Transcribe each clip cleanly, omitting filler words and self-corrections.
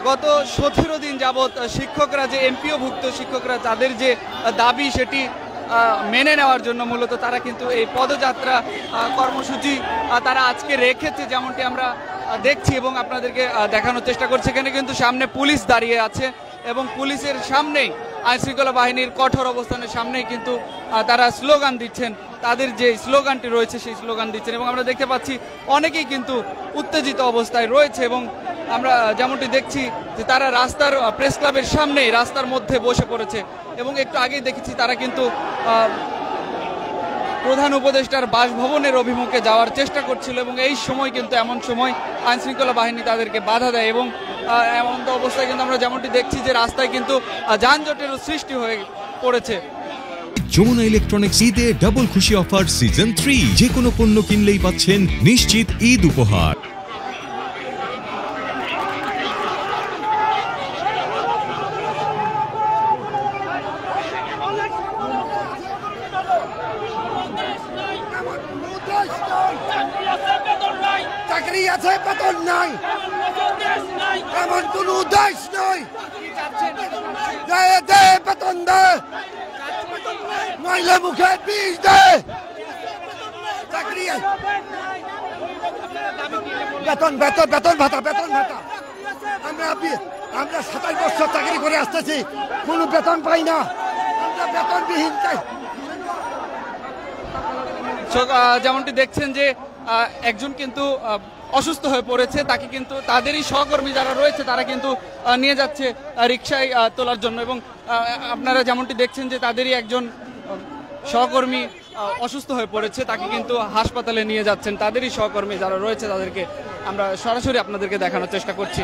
গত 17 দিন যাবৎ শিক্ষকরা যে এমপিওভুক্ত শিক্ষকরা তাদের যে দাবি সেটি মেনে নেওয়ার জন্য মূলত তারা কিন্তু এই পদযাত্রা কর্মসূচি তারা আজকে রেখেছে, যেমনটি আমরা দেখছি এবং আপনাদেরকে দেখানোর চেষ্টা করছি। এখানে কিন্তু সামনে পুলিশ দাঁড়িয়ে আছে এবং পুলিশের সামনেই আইনশৃঙ্খলা বাহিনীর কঠোর অবস্থানের সামনেই কিন্তু তারা স্লোগান দিচ্ছেন, তাদের যে স্লোগানটি রয়েছে সেই স্লোগান দিচ্ছেন এবং আমরা দেখতে পাচ্ছি অনেকেই কিন্তু উত্তেজিত অবস্থায় রয়েছে এবং আমরা যেমনটি দেখছি যে তারা রাস্তার প্রেস ক্লাবের সামনেই রাস্তার মধ্যে বসে পড়েছে এবং একটু আগেই দেখেছি তারা কিন্তু প্রধান উপদেষ্টার বাসভবনের অভিমুখে যাওয়ার চেষ্টা করছিল এবং এই সময় কিন্তু এমন সময় আইনশৃঙ্খলা বাহিনী তাদেরকে বাধা দেয় এবং এমন তো অবস্থায় কিন্তু আমরা যেমনটি দেখছি যে রাস্তায় কিন্তু যানজটেরও সৃষ্টি হয়ে পড়েছে। যমুনা ইলেকট্রনিক্স ঈদে ডাবল খুশি অফার সিজন 3, যে কোনো পণ্য কিনলেই পাচ্ছেন নিশ্চিত ঈদ উপহার। চাকরি আছে, বেতন নাই, এমন কোন উদ্দেশ নয়। বেতন দে, নইলে মুখে বিষ দে। চাকরি বেতন বেতন বেতন ভাতা, বেতন ভাতা। আমরা 27 বছর চাকরি করে আসতেছি, কোনো বেতন পাই না, আমরা বেতনবিহীন চাই। যেমনটি দেখছেন যে একজন কিন্তু অসুস্থ হয়ে পড়েছে, তাকে কিন্তু তাদেরই সহকর্মী যারা রয়েছে তারা কিন্তু নিয়ে যাচ্ছে রিকশায় তোলার জন্য এবং আপনারা যেমনটি দেখছেন যে তাদেরই একজন সহকর্মী অসুস্থ হয়ে পড়েছে, তাকে কিন্তু হাসপাতালে নিয়ে যাচ্ছেন তাদেরই সহকর্মী যারা রয়েছে তাদেরকে আমরা সরাসরি আপনাদেরকে দেখানোর চেষ্টা করছি।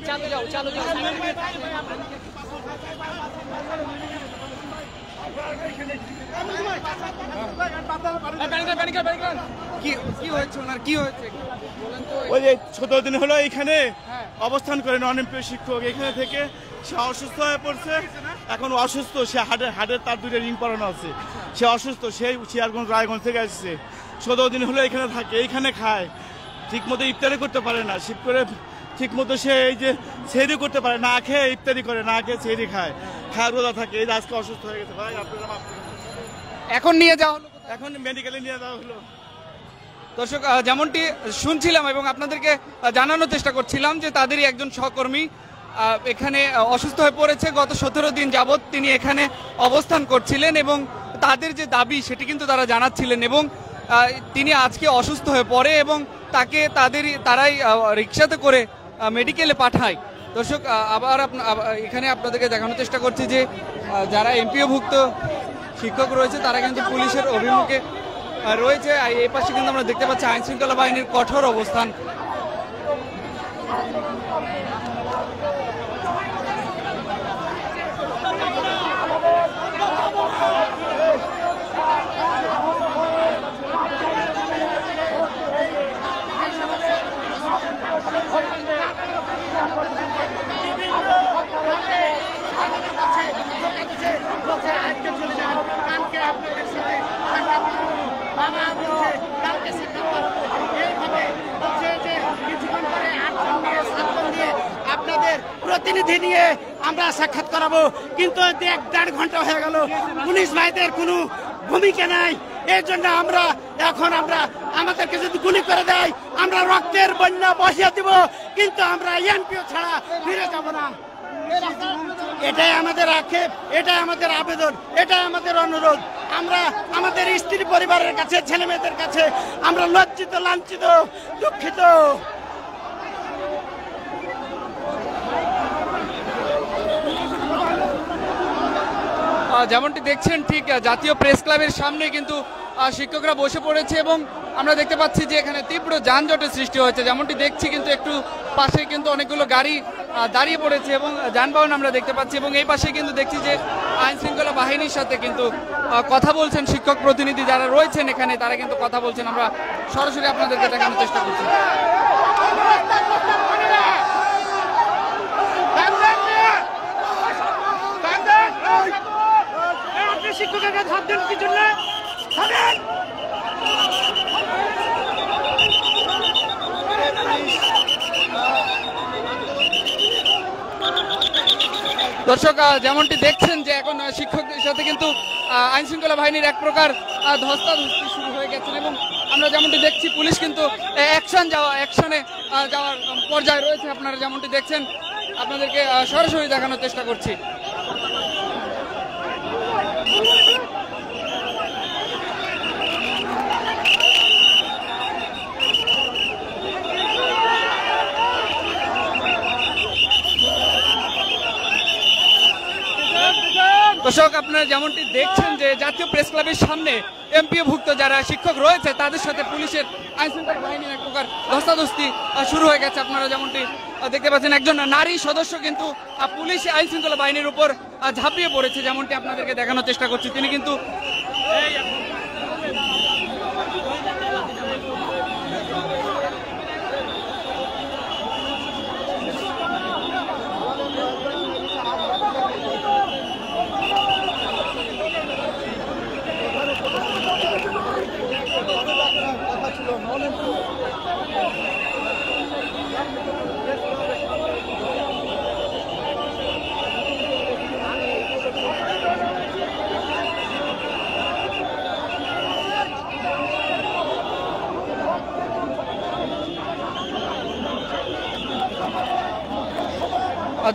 চালু যাও কি হয়েছে ওনার, কি হয়েছে? ওই যে 17 দিন হলো এখানে অবস্থান করে নন এমপিও শিক্ষক, এখানে থেকে সে অসুস্থ হয়ে পড়ছে। এখন অসুস্থ, সে হাড়ের তার 2টা রিং পরানো আছে, সে অসুস্থ, সেই শিয়ারগঞ্জ রায়গঞ্জ থেকে আসছে। 17 দিন হলো এখানে থাকে, এইখানে খায়, ঠিক মতো ইফতারি করতে পারে না, শিফট করে ঠিক মতো সে এই যে সেহরি করতে পারে না, খেয়ে ইফতারি করে, না খেয়ে সেহরি খায়, রোজা থাকে। এই আজকে অসুস্থ হয়ে গেছে ভাই, এখন নিয়ে যাওয়া হলো, এখন মেডিকেলে নিয়ে যাওয়া হলো। দর্শক যেমনটি শুনছিলাম এবং আপনাদেরকে জানানোর চেষ্টা করছিলাম যে তাদেরই একজন সহকর্মী এখানে অসুস্থ হয়ে পড়েছে। গত 17 দিন যাবৎ তিনি এখানে অবস্থান করছিলেন এবং তাদের যে দাবি সেটি কিন্তু তারা জানাচ্ছিলেন এবং তিনি আজকে অসুস্থ হয়ে পড়ে এবং তাকে তারাই রিক্সাতে করে মেডিকেলে পাঠায়। দর্শক আবার এখানে আপনাদেরকে দেখানোর চেষ্টা করছি যে যারা এমপিওভুক্ত শিক্ষক রয়েছে তারা কিন্তু পুলিশের অভিমুখে রয়েছে। এই পাশে কিন্তু আমরা দেখতে পাচ্ছি আইনশৃঙ্খলা বাহিনীর কঠোর অবস্থান। প্রতিনিধি নিয়ে আমরা সাক্ষাৎ করাবো, কিন্তু 1.5 ঘন্টা হয়ে গেল, পুলিশ ভাইদের কোনো ভূমিকা নাই। এর জন্য আমরা আমাদেরকে যদি গুলি করে দেয় আমরা রক্তের বন্যা বসিয়ে দিব, কিন্তু আমরা এমপিও ছাড়া ফিরে যাব না। এটাই আমাদের আক্ষেপ, এটাই আমাদের আবেদন, এটাই আমাদের অনুরোধ। আমরা আমাদের স্ত্রী পরিবারের কাছে, ছেলে মেয়েদের কাছে আমরা লজ্জিত, লাঞ্ছিত, দুঃখিত। যেমনটি দেখছেন ঠিক জাতীয় প্রেস ক্লাবের সামনে কিন্তু শিক্ষকরা বসে পড়েছে এবং আমরা দেখতে পাচ্ছি যে এখানে তীব্র যানজটের সৃষ্টি হয়েছে। যেমনটি দেখছি কিন্তু একটু পাশে কিন্তু অনেকগুলো গাড়ি দাঁড়িয়ে পড়েছে এবং যানবাহন আমরা দেখতে পাচ্ছি এবং এই পাশে কিন্তু দেখছি যে আইন শৃঙ্খলা বাহিনীর সাথে কিন্তু কথা বলছেন শিক্ষক প্রতিনিধি যারা রয়েছেন এখানে, তারা কিন্তু কথা বলছেন। আমরা সরাসরি আপনাদেরকে দেখানোর চেষ্টা করছি। শিক্ষকের কাছে হাত দেন কি জন্য? দর্শক যেমনটি দেখছেন যে এখন শিক্ষকদের সাথে কিন্তু আইন শৃঙ্খলা বাহিনীর এক প্রকার ধস্তাধস্তি শুরু হয়ে গেছে এবং আমরা যেমনটি দেখছি পুলিশ কিন্তু অ্যাকশনে যাওয়ার পর্যায়ে রয়েছে। আপনারা যেমনটি দেখছেন, আপনাদেরকে সরাসরি দেখানোর চেষ্টা করছি। দর্শক আপনারা যেমনটি দেখছেন যে জাতীয় প্রেস ক্লাবের সামনে এমপিওভুক্ত যারা শিক্ষক রয়েছে তাদের সাথে পুলিশের আইন শৃঙ্খলা বাহিনীর এক প্রকার ধস্তাধস্তি শুরু হয়ে গেছে। আপনারা যেমনটি দেখতে পাচ্ছেন একজন নারী সদস্য কিন্তু পুলিশ আইন শৃঙ্খলা বাহিনীর উপর ঝাঁপিয়ে পড়েছে। যেমনটি আপনাদেরকে দেখানোর চেষ্টা করছি, তিনি কিন্তু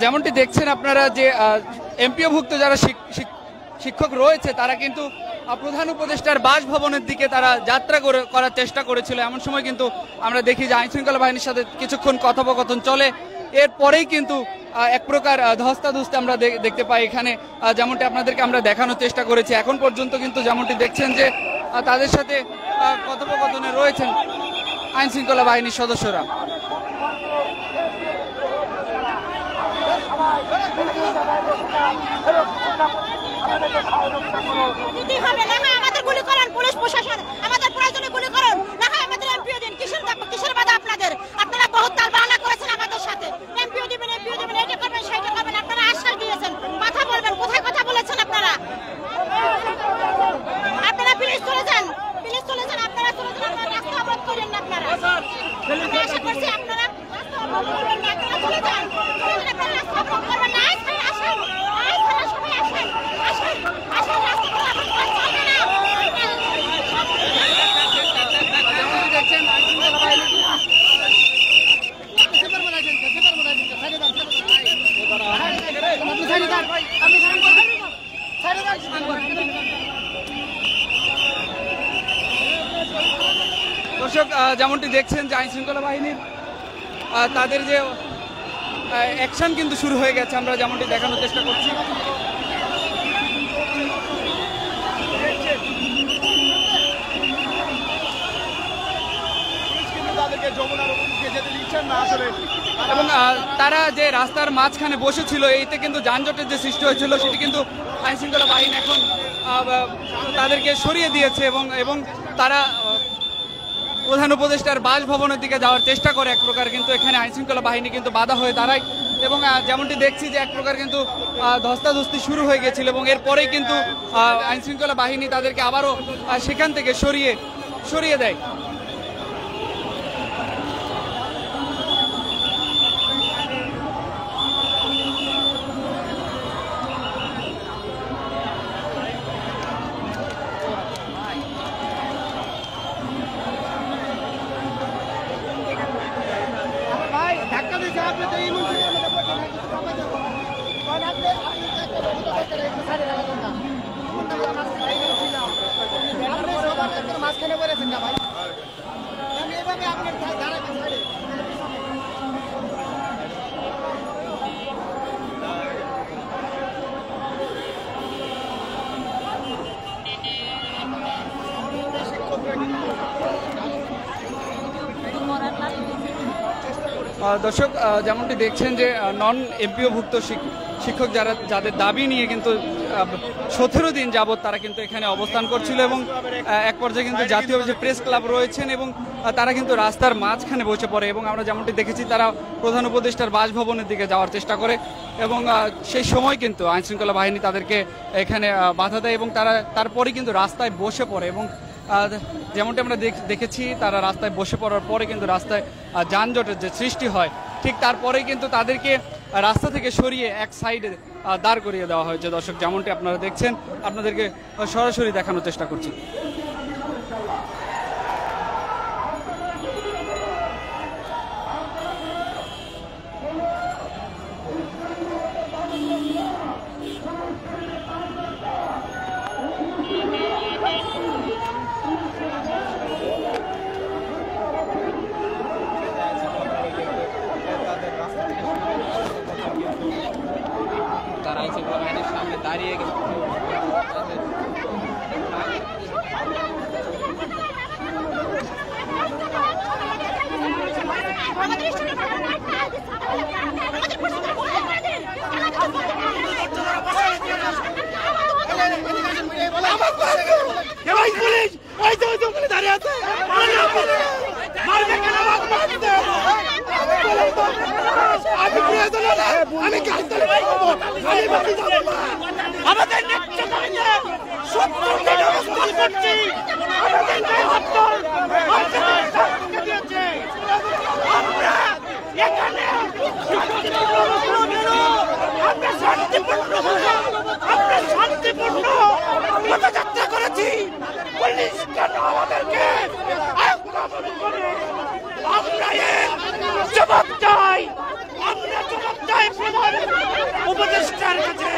যেমনটি দেখছেন আপনারা যে এমপিওভুক্ত যারা শিক্ষক রয়েছে তারা কিন্তু প্রধান উপদেষ্টার বাসভবনের দিকে তারা যাত্রা করার চেষ্টা করেছিল। এমন সময় কিন্তু আমরা দেখি যে আইন শৃঙ্খলা বাহিনীর সাথে কিছুক্ষণ কথোপকথন চলে, এরপরেই কিন্তু এক প্রকার ধস্তাধস্তি আমরা দেখতে পাই এখানে। যেমনটি আপনাদেরকে আমরা দেখানোর চেষ্টা করেছি, এখন পর্যন্ত কিন্তু যেমনটি দেখছেন যে তাদের সাথে কথোপকথনে রয়েছেন আইন শৃঙ্খলা বাহিনীর সদস্যরা। আমাদের গুলি করেন, পুলিশ প্রশাসন আমাদের প্রয়োজনে গুলি করেন, না হয় আমাদের এমপিও দিন। কিসের বাধা আপনাদের? আপনারা বহুত তাল বাহানা করেছেন আমাদের সাথে, এমপিও দিবেন, এটা করবেন, সেটা করবেন। আপনারা আশ্বাস দিয়েছেন, কথা বলবেন, কোথায় কথা বলেছেন আপনারা? আপনারা প্লিজ চলে যান, আপনারা চলে যান, আপনারা রাস্তা অবরোধ করেন না। আপনারা আশা করছি আপনারা রাস্তা অবরোধ করবেন না, আপনারা চলে যান, আপনারা রাস্তা অবরোধ করবেন না। দর্শক যেমনটি দেখছেন যে আইন শৃঙ্খলা বাহিনীর তাদের যে অ্যাকশন কিন্তু শুরু হয়ে গেছে, আমরা যেমনটি দেখানোর চেষ্টা করছি। এবং তারা যে রাস্তার মাঝখানে বসেছিল, এইতে কিন্তু যানজটের যে সৃষ্টি হয়েছিল সেটি কিন্তু আইন শৃঙ্খলা বাহিনী এখন তাদেরকে সরিয়ে দিয়েছে এবং তারা প্রধান উপদেষ্টার বাসভবনের দিকে যাওয়ার চেষ্টা করে এক প্রকার, কিন্তু এখানে আইন শৃঙ্খলা বাহিনী কিন্তু বাধা হয়ে দাঁড়ায় এবং যেমনটি দেখছি যে এক প্রকার কিন্তু ধস্তাধস্তি শুরু হয়ে গেছিল এবং এরপরেই কিন্তু আইন শৃঙ্খলা বাহিনী তাদেরকে আবারও সেখান থেকে সরিয়ে দেয়। মাঝখানে বলেছেন না ভাই, আমি এভাবে আপনার দাঁড়াবেন। দর্শক যেমনটি দেখছেন যে নন এমপিওভুক্ত শিক্ষক যাদের দাবি নিয়ে কিন্তু 17 দিন যাবত তারা কিন্তু এখানে অবস্থান করছিল এবং এক পর্যায়ে কিন্তু জাতীয় যে প্রেস ক্লাব রয়েছেন এবং তারা কিন্তু রাস্তার মাঝখানে বসে পড়ে এবং আমরা যেমনটি দেখেছি তারা প্রধান উপদেষ্টার বাসভবনের দিকে যাওয়ার চেষ্টা করে এবং সেই সময় কিন্তু আইনশৃঙ্খলা বাহিনী তাদেরকে এখানে বাধা দেয় এবং তারপরে কিন্তু রাস্তায় বসে পড়ে এবং যেমনটি আমরা দেখেছি তারা রাস্তায় বসে পড়ার পরে কিন্তু রাস্তায় যানজটের যে সৃষ্টি হয় ঠিক তারপরেই কিন্তু তাদেরকে রাস্তা থেকে সরিয়ে এক সাইডে দাঁড় করিয়ে দেওয়া হয়েছে। দর্শক যেমনটি আপনারা দেখছেন আপনাদেরকে সরাসরি দেখানোর চেষ্টা করছি। সামনে দাঁড়িয়ে গেছে শান্তিপূর্ণ পদযাত্রা করেছি, পুলিশ কেন আমাদেরকে আমরা জবাব চাই, আমরা জবাব চাই প্রধান উপদেষ্টার কাছে।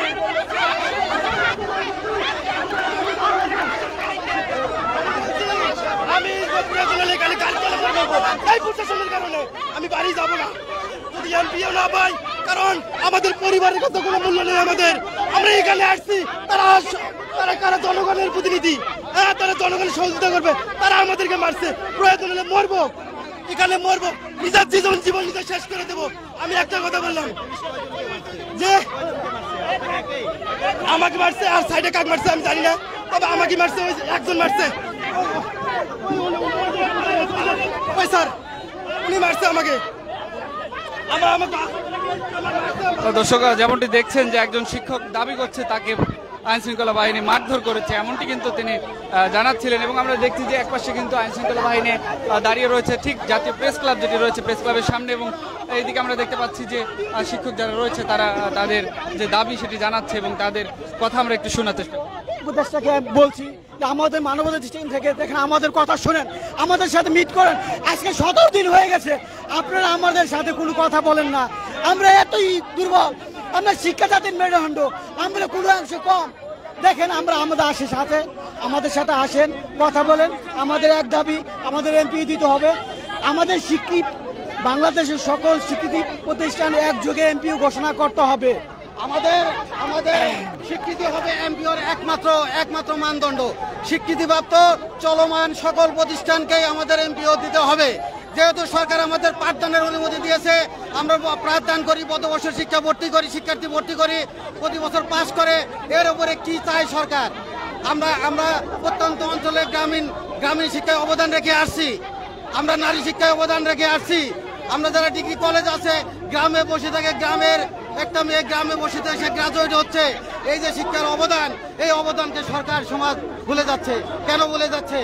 আমি প্রশাসনের কারণে আমি বাড়ি যাব না, যদি এমপিও না পাই, কারণ আমাদের পরিবারের কত কোনো মূল্য নেই আমাদের। আমরা এখানে আসছি, তারা কারা জনগণের প্রতিনিধি, হ্যাঁ তারা জনগণের সহযোগিতা করবে, তারা আমাদেরকে মারছে, প্রয়োজন হলে মরবো, এখানে মরবো, নিজের জীবন নিজে শেষ করে দেবো। আমি একটা কথা বললাম যে আমাকে মারছে আর সাইডে কাক মারছে আমি জানি না, তবে আমাকে মারছে, ওই একজন মারছে, ওই স্যার উনি মারছে আমাকে। দর্শক যেমনটি দেখছেন যে একজন শিক্ষক দাবি করছে তাকে আইনশৃঙ্খলা বাহিনী মারধর করেছে, এমনটি কিন্তু তিনি জানাচ্ছিলেন এবং আমরা দেখছি যে একপাশে কিন্তু আইনশৃঙ্খলা বাহিনী দাঁড়িয়ে রয়েছে ঠিক জাতীয় প্রেস ক্লাব যেটি রয়েছে প্রেস ক্লাবের সামনে এবং এইদিকে আমরা দেখতে পাচ্ছি যে শিক্ষক যারা রয়েছে তারা তাদের যে দাবি সেটি জানাচ্ছে এবং তাদের কথা আমরা একটু শোনার চেষ্টা করি। উপদেষ্টাকে বলছি যে আমাদের মানবতা দৃষ্টিকোণ থেকে দেখেন, আমাদের কথা শোনেন, আমাদের সাথে মিট করেন। আজকে 17 দিন হয়ে গেছে, আপনারা আমাদের সাথে কোনো কথা বলেন না। আমরা এতই দুর্বল, আমরা শিক্ষা জাতির মেরুদণ্ড, আমরা কোনো অংশ কম। দেখেন আমরা আমাদের সাথে আসেন, কথা বলেন। আমাদের এক দাবি, আমাদের এমপি দিতে হবে। আমাদের শিক্ষিত বাংলাদেশের সকল স্বীকৃতি প্রতিষ্ঠান একযোগে এমপিও ঘোষণা করতে হবে। আমাদের স্বীকৃতি হবে এমপিওর একমাত্র মানদণ্ড। স্বীকৃতিপ্রাপ্ত চলমান সকল প্রতিষ্ঠানকেই আমাদের এমপিও দিতে হবে। যেহেতু সরকার আমাদের পাঠদানের অনুমতি দিয়েছে, আমরা পাঠদান করি, গত বছর শিক্ষার্থী ভর্তি করি, প্রতি বছর পাস করে, এর উপরে কি চায় সরকার? আমরা প্রত্যন্ত অঞ্চলে গ্রামীণ শিক্ষায় অবদান রেখে আসছি, আমরা নারী শিক্ষায় অবদান রেখে আসছি। আমরা যারা ডিগ্রি কলেজ আছে গ্রামে বসে থাকে, গ্রামের একটা মেয়ে গ্রামে বসে থাকে, সে গ্রাজুয়েট হচ্ছে। এই যে শিক্ষার অবদান, এই অবদানকে সরকার সমাজ ভুলে যাচ্ছে। কেন ভুলে যাচ্ছে?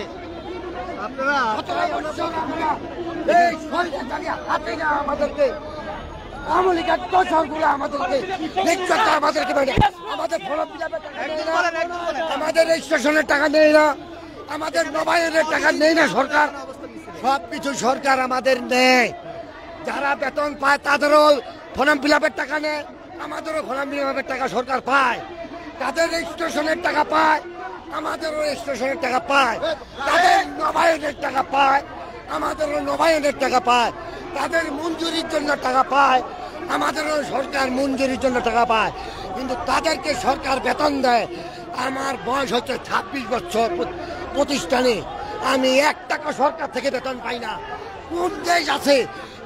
আমাদের রেজিস্ট্রেশনের টাকা নেই না, আমাদের নবায়নের টাকা নেই না, সরকার সবকিছু সরকার আমাদের নেয়। যারা বেতন পায় তাদেরও ফর্ম ফিল আপের টাকা নেয়, আমাদেরও ফর্ম ফিল আপের টাকা সরকার পায়। তাদের রেজিস্ট্রেশনের টাকা পায়, আমাদেরও রেজিস্ট্রেশনের টাকা পায়। তাদের নবায়নের টাকা পায়, আমাদেরও নবায়নের টাকা পায়। তাদের মঞ্জুরির জন্য টাকা পায়, আমাদেরও সরকার মঞ্জুরির জন্য টাকা পায়। কিন্তু তাদেরকে সরকার বেতন দেয়। আমার বয়স হচ্ছে 26 বছর, প্রতিষ্ঠানে আমি 1 টাকা সরকার থেকে বেতন পাই না। কোন দেশ আছে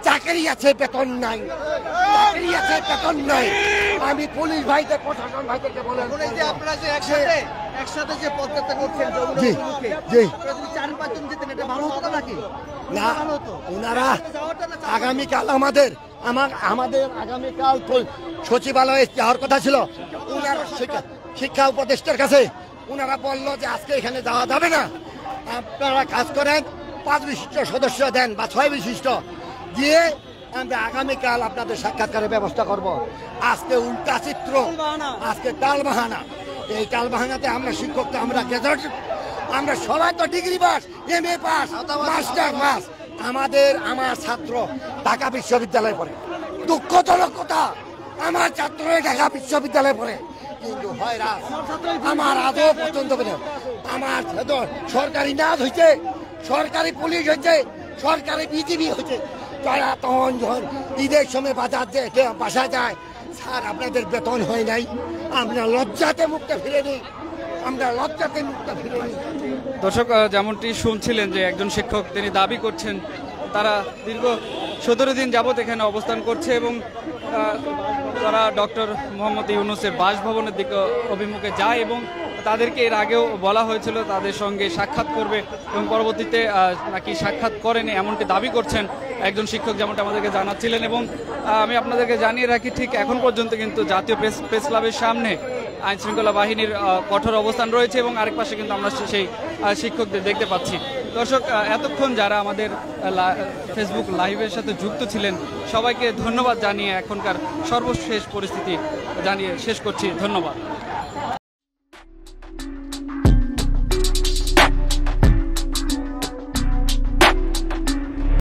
চাকরি আছে বেতন নাই? চাকরি আছে, বেতন নাই। আমি পুলিশ ভাইদের, প্রশাসন ভাইদেরকে বলে আপনারা যে একসাথে যে পদযাত্রা করছেন জি জি 4-5 জন যেতেন, এটা ভালো হতো নাকি? না, ওনারা আগামীকাল আমাদের আগামীকাল সচিবালয়ে যাওয়ার কথা ছিল। ওনারা শিক্ষা উপদেষ্টার কাছে ওনারা বললো যে আজকে এখানে যাওয়া যাবে না, আপনারা কাজ করেন, 5 বিশিষ্ট সদস্য দেন বা 6 বিশিষ্ট দিয়ে আমরা আগামীকাল আপনাদের সাক্ষাৎকারের ব্যবস্থা করব। আজকে উল্টা চিত্র, আজকে টালবাহানা। এই টালবাহানাতে আমরা শিক্ষক তো আমরা গ্রাজুয়েট, আমরা সবাই তো degree pass, MA pass, master pass. আমার ছাত্র ঢাকা বিশ্ববিদ্যালয়ে পড়ে। দুঃখজনক কথা, আমার ছাত্র ঢাকা বিশ্ববিদ্যালয়ে পড়ে, কিন্তু হয় রাত আমার আজও পছন্দ করে। আমার সরকারি নাচ হয়েছে, সরকারি পুলিশ হয়েছে, সরকারি বিজিবি হয়েছে। তারা তখন যখন ঈদের সময় বাসায় যায়, স্যার আপনাদের বেতন হয় নাই, আমরা লজ্জাতে মুখটা ফিরে নিই, আমরা লজ্জাতে মুখটা ফিরে নিই। দর্শক, যেমনটি শুনছিলেন যে একজন শিক্ষক তিনি দাবি করছেন তারা দীর্ঘ 17 দিন যাবৎ এখানে অবস্থান করছে এবং তারা ডক্টর মোহাম্মদ ইউনূসের বাসভবনের দিকে অভিমুখে যায় এবং তাদেরকে এর আগেও বলা হয়েছিল তাদের সঙ্গে সাক্ষাৎ করবে এবং পরবর্তীতে নাকি সাক্ষাৎ করেনি এমনটি দাবি করছেন একজন শিক্ষক, যেমনটা আমাদেরকে জানাচ্ছিলেন। এবং আমি আপনাদেরকে জানিয়ে রাখি, ঠিক এখন পর্যন্ত কিন্তু জাতীয় প্রেস ক্লাবের সামনে আইনশৃঙ্খলা বাহিনীর কঠোর অবস্থান রয়েছে এবং আরেক পাশে কিন্তু আমরা সেই শিক্ষকদের দেখতে পাচ্ছি। দর্শক, এতক্ষণ যারা আমাদের ফেসবুক লাইভের সাথে যুক্ত ছিলেন সবাইকে ধন্যবাদ জানিয়ে এখনকার সর্বশেষ পরিস্থিতি জানিয়ে শেষ করছি। ধন্যবাদ।